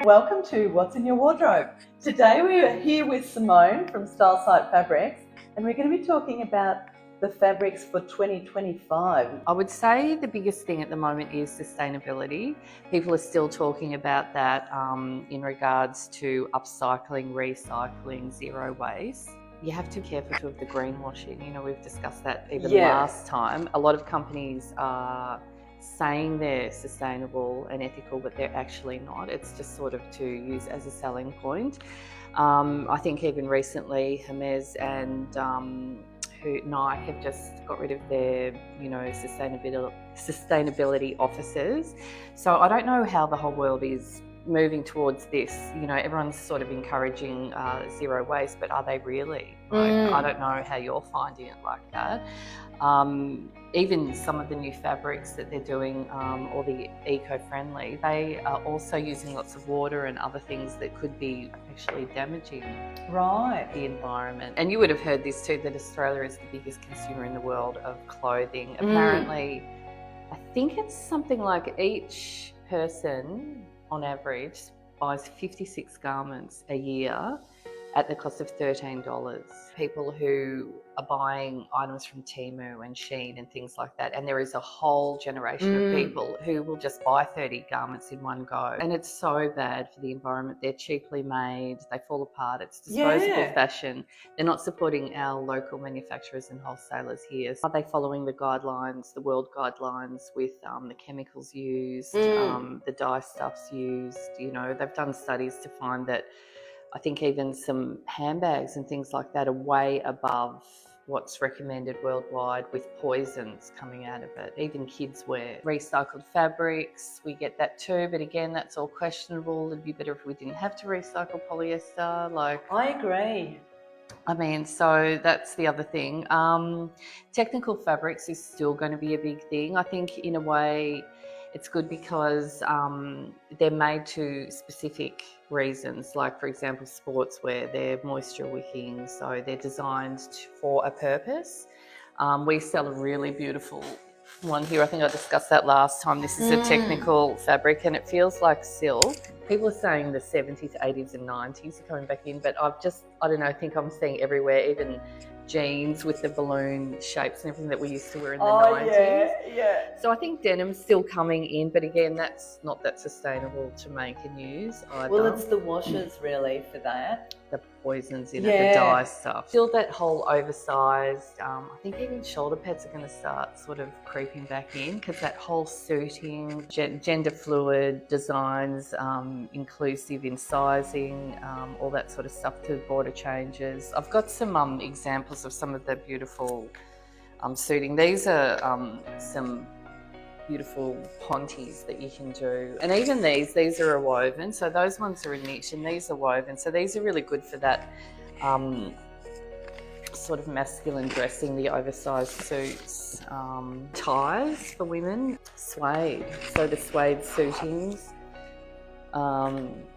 Welcome to What's in Your Wardrobe. Today we are here with Simone from Stylesight Fabrics, and we're going to be talking about the fabrics for 2025. I would say the biggest thing at the moment is sustainability. People are still talking about that in regards to upcycling, recycling, zero waste. You have to be careful of the greenwashing. You know, we've discussed that even last time. A lot of companies are saying they're sustainable and ethical, but they're actually not. It's just sort of to use as a selling point. I think even recently Hermes and Nike have just got rid of their, sustainability officers. So I don't know how the whole world is moving towards this. You know, everyone's sort of encouraging zero waste, but are they really? I don't know how you're finding it like that. Even some of the new fabrics that they're doing, or the eco-friendly, they are also using lots of water and other things that could be actually damaging the environment. And you would have heard this too, that Australia is the biggest consumer in the world of clothing. Apparently, I think it's something like each person on average buys 56 garments a year at the cost of $13. People who are buying items from Temu and Shein and things like that, and there is a whole generation of people who will just buy 30 garments in one go, and it's so bad for the environment. They're cheaply made, they fall apart, it's disposable fashion. They're not supporting our local manufacturers and wholesalers here. Are they following the guidelines, the world guidelines with the chemicals used, the dye stuffs used? You know, they've done studies to find that I think even some handbags and things like that are way above what's recommended worldwide, with poisons coming out of it. Even kids wear recycled fabrics, we get that too, but again, that's all questionable. It'd be better if we didn't have to recycle polyester. I agree. I mean, so that's the other thing. Technical fabrics is still going to be a big thing. I think in a way it's good because they're made to specific reasons. Like, for example, sportswear, they're moisture wicking, so they're designed for a purpose. We sell a really beautiful one here. I think I discussed that last time. This is a technical fabric and it feels like silk. People are saying the 70s, 80s and 90s are coming back in, but I don't know, I think I'm seeing everywhere, even jeans with the balloon shapes and everything that we used to wear in the 90s. So I think denim's still coming in, but again, that's not that sustainable to make and use either. Well, it's the washers really for that. The poisons in it, the dye stuff. Still that whole oversized, I think even shoulder pads are going to start sort of creeping back in, because that whole suiting, gender fluid designs, inclusive in sizing, all that sort of stuff, to border changes. I've got some examples of some of the beautiful suiting. These are some beautiful pontes that you can do, and even these are a woven, so those ones are a knit and these are woven, so these are really good for that sort of masculine dressing, the oversized suits. Ties for women, suede, so the suede suitings,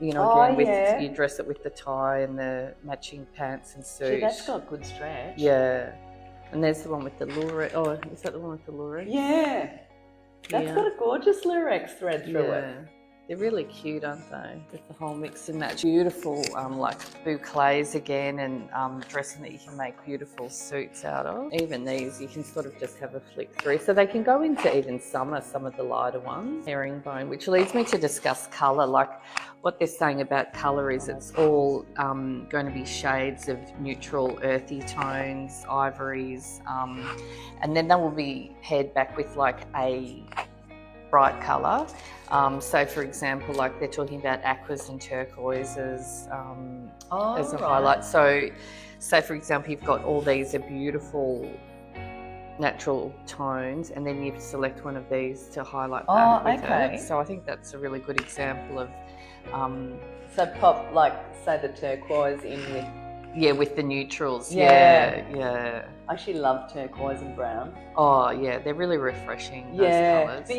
you dress it with the tie and the matching pants and suit. Gee, that's got good stretch. Yeah. And there's the one with the Lurex. Oh, is that the one with the Lurex? Yeah. That's got a gorgeous Lurex thread through it. They're really cute, aren't they? With the whole mix and match. Beautiful, like boucles again, and dressing that you can make beautiful suits out of. Even these, you can sort of just have a flick through. So they can go into even summer, some of the lighter ones. Herringbone, which leads me to discuss colour. Like, what they're saying about colour is it's all going to be shades of neutral, earthy tones, ivories, and then they will be paired back with like a bright colour. So for example, like they're talking about aquas and turquoises as a highlight. So for example, you've got all these are beautiful natural tones, and then you select one of these to highlight that with it. So I think that's a really good example of so pop, like, say the turquoise in with with the neutrals. I actually love turquoise and brown. Oh yeah, they're really refreshing, those colours. But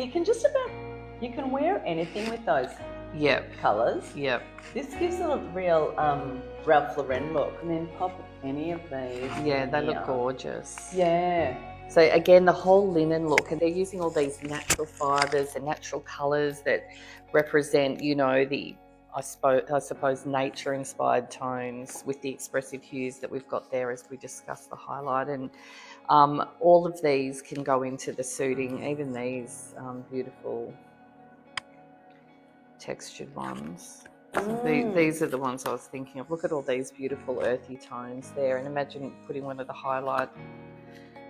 you can wear anything with those colours. This gives it a real Ralph Lauren look. And then pop any of these. Yeah, they look gorgeous. Yeah. So again, the whole linen look, and they're using all these natural fibres and natural colours that represent, you know, the I suppose nature-inspired tones with the expressive hues that we've got there as we discuss the highlight. And all of these can go into the suiting, even these beautiful textured ones. So these are the ones I was thinking of. Look at all these beautiful earthy tones there, and imagine putting one of the highlight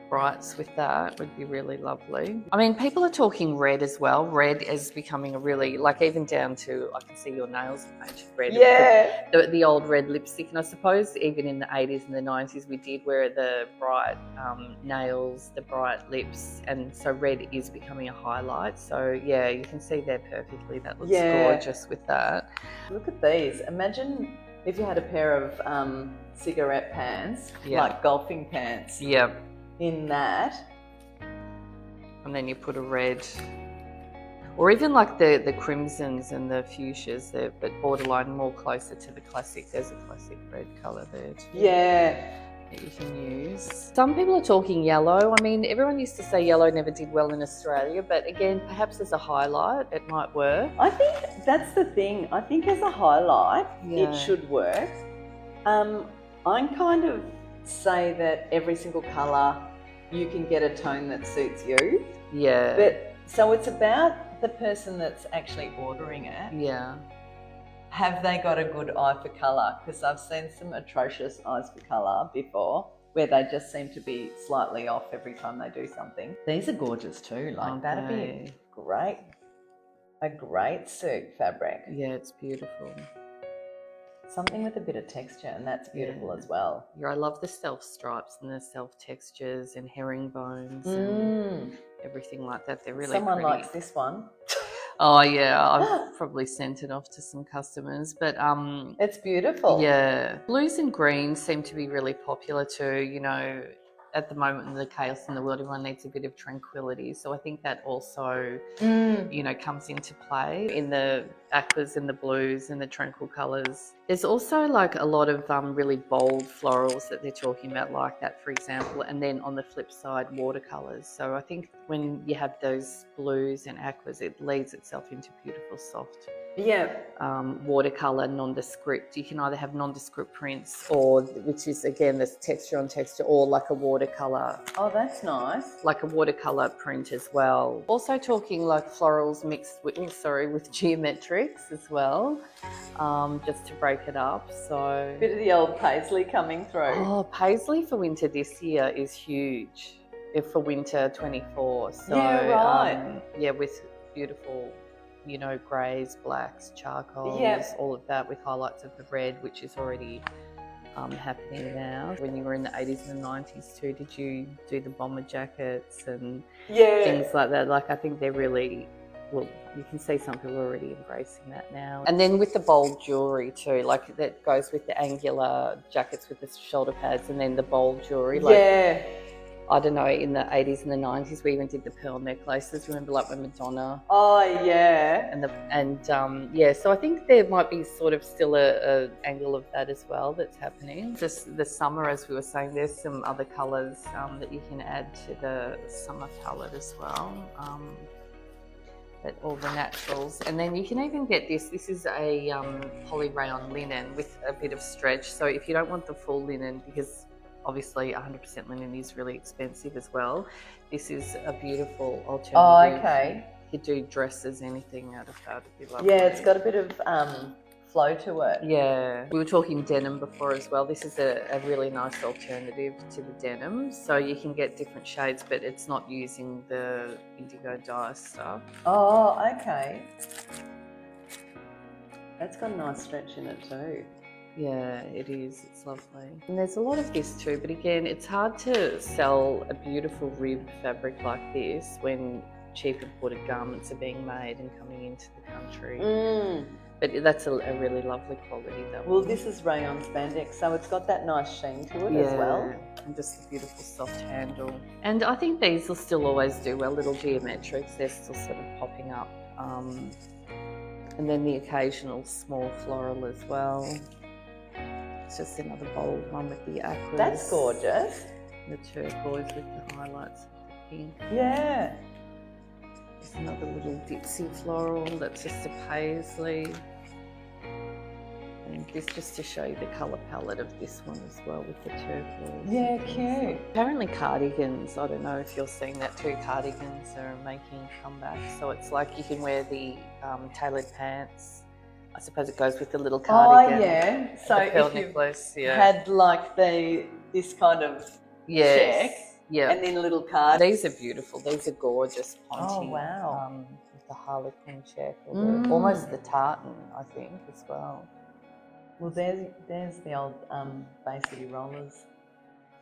brights with that would be really lovely. I mean, people are talking red as well. Red is becoming a really, like, even down to, I can see your nails are painted red. Yeah. The old red lipstick. And I suppose even in the 80s and the 90s, we did wear the bright nails, the bright lips. And so red is becoming a highlight. So yeah, you can see there perfectly. That looks gorgeous with that. Look at these. Imagine if you had a pair of cigarette pants, like golfing pants. Yeah. In that, and then you put a red, or even like the crimsons and the fuchsias there, but borderline more closer to the classic. There's a classic red colour there too, that you can use. Some people are talking yellow. I mean, everyone used to say yellow never did well in Australia, but again, perhaps as a highlight it might work. I think that's the thing. I think as a highlight it should work. I'm kind of say that every single colour you can get a tone that suits you. Yeah. But so it's about the person that's actually ordering it. Yeah. Have they got a good eye for colour? Because I've seen some atrocious eyes for colour before, where they just seem to be slightly off every time they do something. These are gorgeous too. Like that'd be great. A great suit fabric. Yeah, it's beautiful. Something with a bit of texture, and that's beautiful as well. Yeah, I love the self stripes and the self textures and herringbones and everything like that. They're really Someone pretty. likes this one. Oh yeah, I've probably sent it off to some customers, but it's beautiful. Yeah, blues and greens seem to be really popular too. You know, at the moment in the chaos in the world, everyone needs a bit of tranquility. So I think that also, you know, comes into play in the aquas and the blues and the tranquil colours. There's also like a lot of really bold florals that they're talking about, like that, for example. And then on the flip side, watercolours. So I think when you have those blues and aquas, it leads itself into beautiful soft watercolour, nondescript. You can either have nondescript prints or, which is again this texture on texture, or like a watercolour. Oh, that's nice. Like a watercolour print as well. Also talking like florals mixed with, with geometrics as well, just to break it up. So bit of the old paisley coming through. Oh, paisley for winter this year is huge. For winter 24. So yeah, right. With beautiful, you know, greys, blacks, charcoals, all of that with highlights of the red, which is already happening now. When you were in the 80s and the 90s too, did you do the bomber jackets and things like that? Like, I think they're really, well, you can see some people are already embracing that now. And then with the bold jewellery too, like that goes with the angular jackets with the shoulder pads and then the bold jewellery. Like, I don't know, in the 80s and the 90s, we even did the pearl necklaces. Remember, like when Madonna? Oh, yeah. So I think there might be sort of still a angle of that as well that's happening. Just the summer, as we were saying, there's some other colours that you can add to the summer palette as well. All the naturals. And then you can even get this. This is a poly rayon linen with a bit of stretch. So if you don't want the full linen, because obviously 100% linen is really expensive as well, this is a beautiful alternative. Oh, okay. You could do dresses, anything out of that. It'd be lovely. Yeah, it's got a bit of flow to it. Yeah. We were talking denim before as well. This is a really nice alternative to the denim. So you can get different shades, but it's not using the indigo dye stuff. Oh, okay. That's got a nice stretch in it too. Yeah, it is. It's lovely. And there's a lot of this too, but again, it's hard to sell a beautiful ribbed fabric like this when cheap imported garments are being made and coming into the country. But that's a really lovely quality though. Well, this is rayon spandex, so it's got that nice sheen to it as well. And just a beautiful soft handle. And I think these will still always do well, little geometrics. They're still sort of popping up. And then the occasional small floral as well. It's just another bold one with the aquas. That's gorgeous. The turquoise with the highlights of the pink. Yeah. There's another little ditzy floral that's just a paisley. And this just to show you the colour palette of this one as well with the turquoise. Yeah, cute. Apparently cardigans, I don't know if you're seeing that too, cardigans are making a comeback. So it's like you can wear the tailored pants. I suppose it goes with the little cardigan. Oh yeah. So the pearl if you necklace, had like this kind of check, yeah, and then little cards. These are beautiful. These are gorgeous ponte. Oh wow. With the harlequin check, or almost the tartan, I think, as well. Well, there's the old Bay City Rollers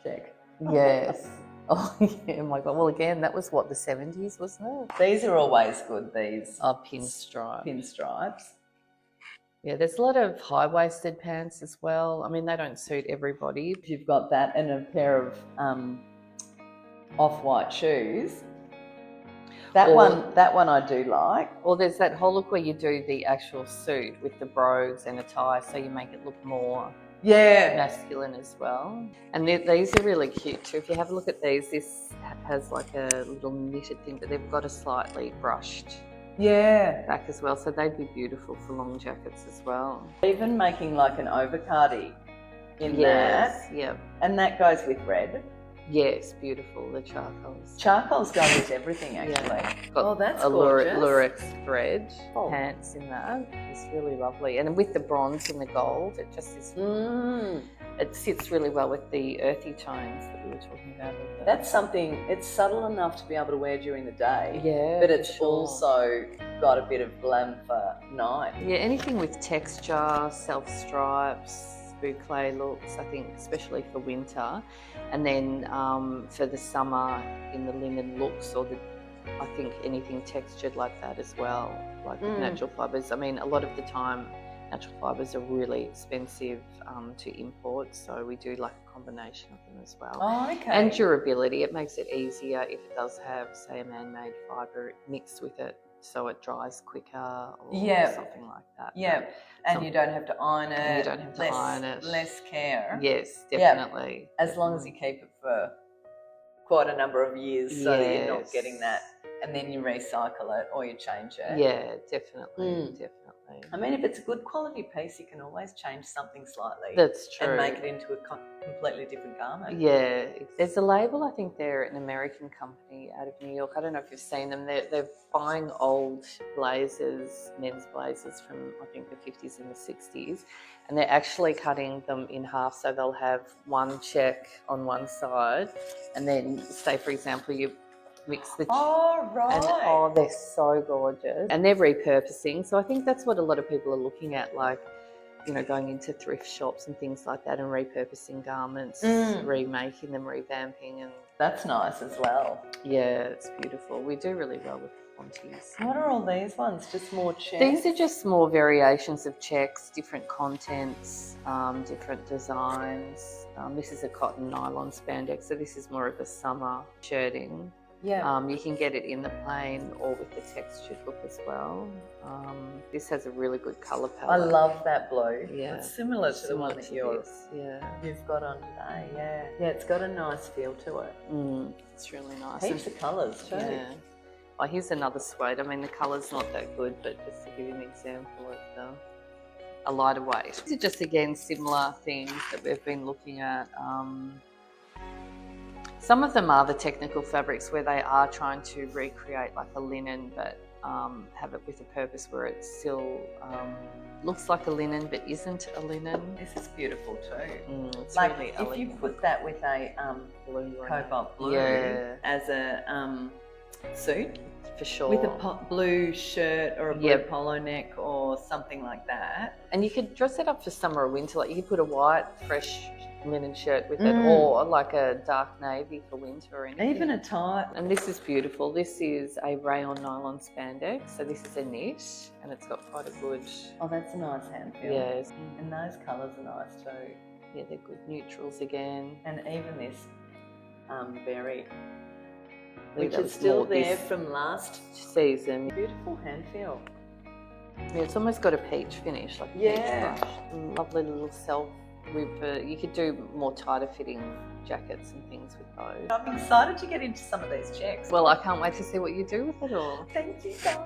check. Yes. Oh yeah, my God. Well, again, that was what, the 70s, wasn't it? These are always good. These Pinstripe. pinstripes. Yeah, there's a lot of high-waisted pants as well. I mean, they don't suit everybody. If you've got that and a pair of off-white shoes, that one I do like. Or there's that whole look where you do the actual suit with the brogues and a tie, so you make it look more masculine as well. And these are really cute too. If you have a look at these, this has like a little knitted thing, but they've got a slightly brushed back as well, so they'd be beautiful for long jackets as well. Even making like an overcardi in that. Yeah. And that goes with red. Yes, beautiful, the charcoals. Charcoals go with everything actually. Got that's a gorgeous. Lurex thread pants in that. It's really lovely. And with the bronze and the gold, it just is, it sits really well with the earthy tones that we were talking about. That's something, it's subtle enough to be able to wear during the day. Yeah, but it's also got a bit of glam for night. Yeah, anything with texture, self-stripes, boucle looks, I think, especially for winter. And then for the summer in the linen looks, or I think anything textured like that as well, like with natural fibres. I mean, a lot of the time natural fibres are really expensive to import, so we do like a combination of them as well. Oh, okay. And durability, it makes it easier if it does have, say, a man-made fibre mixed with it, so it dries quicker or something like that. Yeah, and you don't have to iron it. You don't have to iron it. Less care. Yes, definitely. Yeah. As long as you keep it for quite a number of years, so that you're not getting that, and then you recycle it or you change it. Yeah, definitely, definitely. I mean, if it's a good quality piece, you can always change something slightly. That's true. And make it into a completely different garment. Yeah. There's a label, I think they're an American company out of New York. I don't know if you've seen them. They're buying old blazers, men's blazers from, I think, the 50s and the 60s, and they're actually cutting them in half, so they'll have one check on one side, and then, say, for example, you mix the and they're so gorgeous, and they're repurposing. So I think that's what a lot of people are looking at, like, you know, going into thrift shops and things like that and repurposing garments, remaking them, revamping, and that's nice as well. Yeah, it's beautiful. We do really well with pontes. What are all these ones? Just more checks? These are just more variations of checks, different contents, different designs. This is a cotton nylon spandex, so this is more of a summer shirting. Yeah. You can get it in the plain or with the textured look as well. This has a really good colour palette. I love that blue. Yeah. It's similar to the one that you've you've got on today. Yeah. Yeah, it's got a nice feel to it. It's really nice. Heaps of colours too. Yeah. Oh, here's another suede. I mean, the colour's not that good, but just to give you an example of a lighter weight. These are just, again, similar things that we've been looking at. Some of them are the technical fabrics where they are trying to recreate like a linen, but have it with a purpose where it still looks like a linen but isn't a linen. This is beautiful too. It's like really if elegant. you put that with a blue cobalt blue as a suit, for sure, with a blue shirt or a blue polo neck or something like that, and you could dress it up for summer or winter. Like you could put a white fresh linen shirt with it, or like a dark navy for winter or anything. Even a tie. And this is beautiful. This is a rayon nylon spandex, so this is a knit, and it's got quite a good... Oh, that's a nice hand feel. Yes. And those colours are nice too. Yeah, they're good neutrals again. And even this berry, which is still there from last season. Beautiful hand feel. Yeah, it's almost got a peach finish, like a peach brush. Lovely little self. You could do more tighter fitting jackets and things with those. I'm excited to get into some of these checks. Well, I can't wait to see what you do with it all. Thank you guys.